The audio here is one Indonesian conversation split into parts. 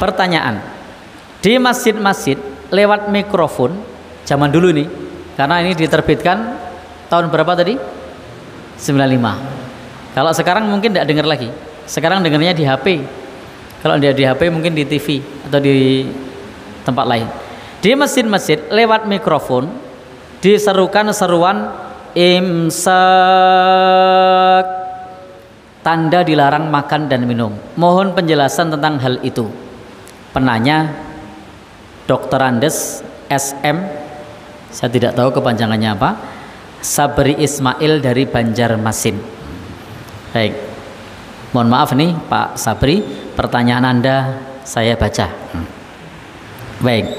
Pertanyaan, di masjid-masjid lewat mikrofon zaman dulu nih, karena ini diterbitkan tahun berapa tadi? 95. Kalau sekarang mungkin tidak dengar lagi. Sekarang dengarnya di HP. Kalau dia di HP mungkin di TV atau di tempat lain. Di masjid-masjid lewat mikrofon diserukan seruan imsak, tanda dilarang makan dan minum. Mohon penjelasan tentang hal itu. Penanya Dr. Andes SM, saya tidak tahu kepanjangannya apa, Sabri Ismail dari Banjarmasin. Baik, mohon maaf nih Pak Sabri, pertanyaan Anda saya baca. Baik,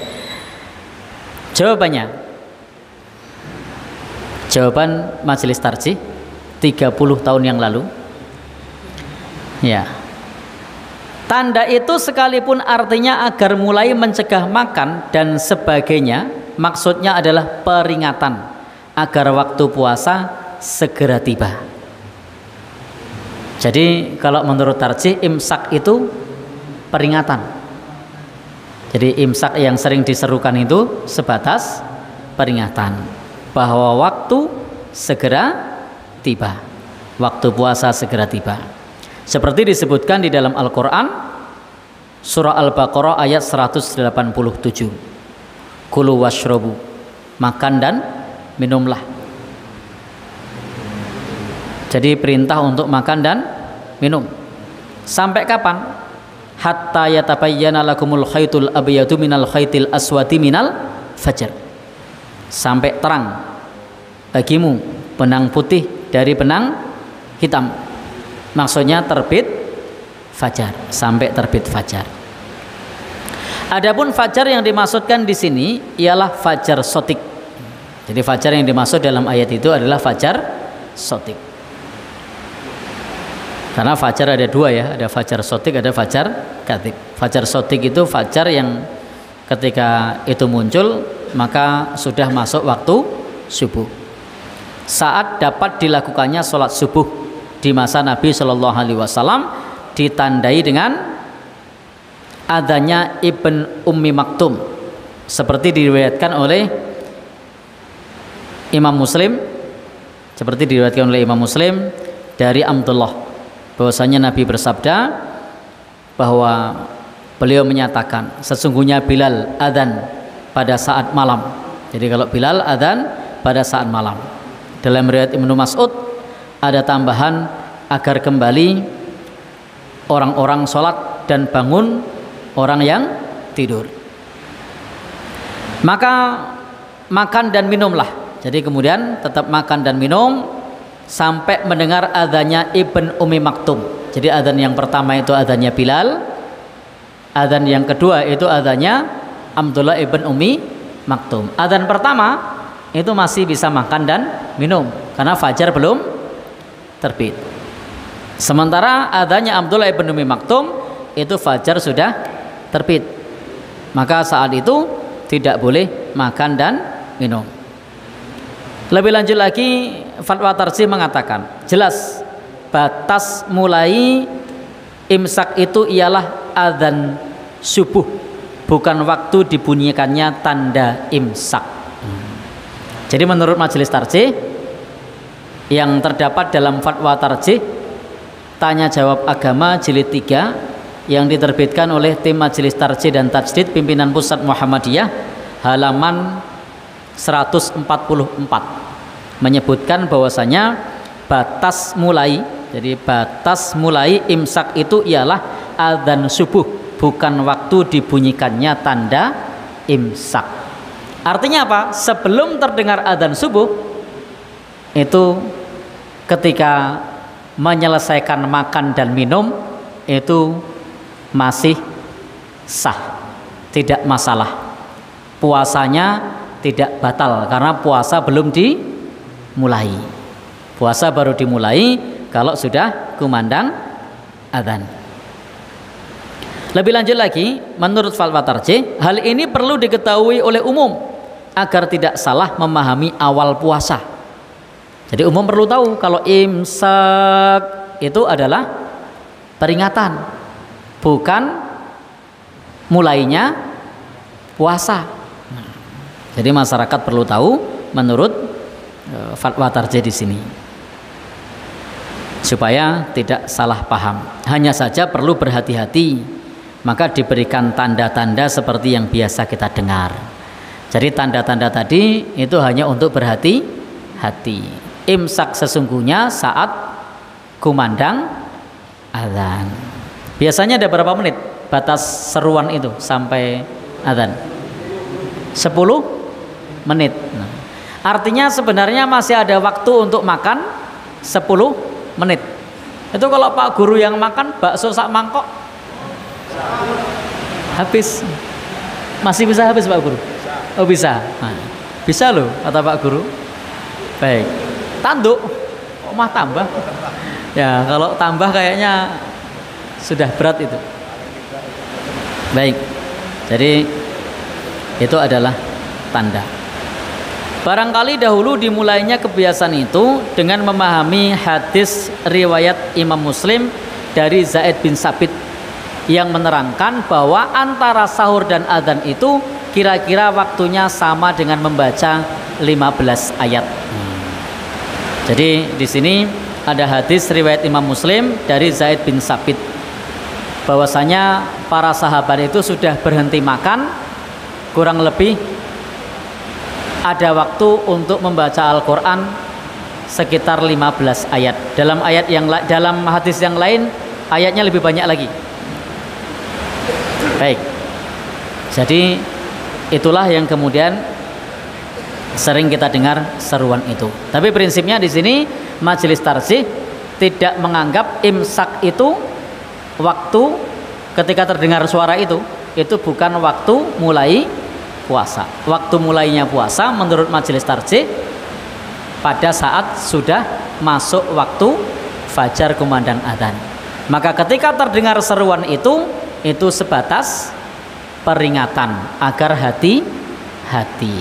jawabannya, jawaban Majelis Tarjih 30 tahun yang lalu, ya, tanda itu sekalipun artinya agar mulai mencegah makan dan sebagainya, maksudnya adalah peringatan agar waktu puasa segera tiba. Jadi kalau menurut Tarjih, imsak itu peringatan. Jadi imsak yang sering diserukan itu sebatas peringatan bahwa waktu segera tiba, waktu puasa segera tiba. Seperti disebutkan di dalam Al-Quran surah Al-Baqarah ayat 187, kulu washrobu, makan dan minumlah. Jadi perintah untuk makan dan minum. Sampai kapan? Hatta yatabayyana lakumul khaytul abyadu minal khaytil aswadi minal fajr. Sampai terang bagimu benang putih dari benang hitam. Maksudnya terbit fajar, sampai terbit fajar. Adapun fajar yang dimaksudkan di sini ialah fajar sotik. Jadi fajar yang dimaksud dalam ayat itu adalah fajar sotik. Karena fajar ada dua ya, ada fajar sotik, ada fajar katib. Fajar sotik itu fajar yang ketika itu muncul maka sudah masuk waktu subuh. Saat dapat dilakukannya sholat subuh di masa Nabi Shallallahu Alaihi Wasallam ditandai dengan adanya Ibn Ummi Maktum, seperti diriwayatkan oleh Imam Muslim, dari Abdullah bahwasanya Nabi bersabda bahwa beliau menyatakan sesungguhnya Bilal adzan pada saat malam. Jadi kalau Bilal adzan pada saat malam. Dalam riwayat Ibnu Mas'ud ada tambahan agar kembali orang-orang sholat dan bangun orang yang tidur. Maka makan dan minumlah. Jadi kemudian tetap makan dan minum sampai mendengar adzannya Ibn Ummi Maktum. Jadi adzan yang pertama itu adzannya Bilal, adzan yang kedua itu adzannya Abdullah Ibn Ummi Maktum. Adzan pertama itu masih bisa makan dan minum karena fajar belum terbit. Sementara adzannya Abdullah Ibn Ummi Maktum itu fajar sudah terbit. Maka saat itu tidak boleh makan dan minum. Lebih lanjut lagi, fatwa Tarjih mengatakan jelas batas mulai imsak itu ialah adzan subuh, bukan waktu dibunyikannya tanda imsak. Jadi menurut Majelis Tarjih yang terdapat dalam fatwa Tarjih Tanya Jawab Agama jilid 3 yang diterbitkan oleh tim Majelis Tarjih dan Tajdid pimpinan Pusat Muhammadiyah halaman 144 menyebutkan bahwasanya batas mulai, jadi batas mulai imsak itu ialah adzan subuh, bukan waktu dibunyikannya tanda imsak. Artinya apa? Sebelum terdengar adzan subuh itu ketika menyelesaikan makan dan minum itu masih sah, tidak masalah. Puasanya tidak batal karena puasa belum dimulai. Puasa baru dimulai kalau sudah kumandang adzan. Lebih lanjut lagi, menurut fatwa Tarjih, hal ini perlu diketahui oleh umum agar tidak salah memahami awal puasa. Jadi umum perlu tahu kalau imsak itu adalah peringatan, bukan mulainya puasa. Jadi masyarakat perlu tahu menurut fatwa tarjih di sini, supaya tidak salah paham. Hanya saja perlu berhati-hati, maka diberikan tanda-tanda seperti yang biasa kita dengar. Jadi tanda-tanda tadi itu hanya untuk berhati-hati. Imsak sesungguhnya saat kumandang azan. Biasanya ada berapa menit batas seruan itu sampai azan? 10 menit. Artinya sebenarnya masih ada waktu untuk makan 10 menit. Itu kalau Pak Guru yang makan bakso sak mangkok habis. Masih bisa habis Pak Guru? Oh bisa. Nah, bisa loh kata Pak Guru. Baik. Tanduk mah tambah. Ya kalau tambah kayaknya sudah berat itu. Baik. Jadi itu adalah tanda. Barangkali dahulu dimulainya kebiasaan itu dengan memahami hadis riwayat Imam Muslim dari Zaid bin Sabit yang menerangkan bahwa antara sahur dan adzan itu kira-kira waktunya sama dengan membaca 15 ayat. Jadi di sini ada hadis riwayat Imam Muslim dari Zaid bin Sabit bahwasanya para sahabat itu sudah berhenti makan kurang lebih ada waktu untuk membaca Al-Quran sekitar 15 ayat. Dalam hadis yang lain ayatnya lebih banyak lagi. Baik. Jadi itulah yang kemudian sering kita dengar seruan itu. Tapi prinsipnya di sini majelis tarjih tidak menganggap imsak itu waktu ketika terdengar suara itu bukan waktu mulai puasa. Waktu mulainya puasa menurut majelis tarjih pada saat sudah masuk waktu fajar kumandang adzan. Maka ketika terdengar seruan itu sebatas peringatan agar hati-hati.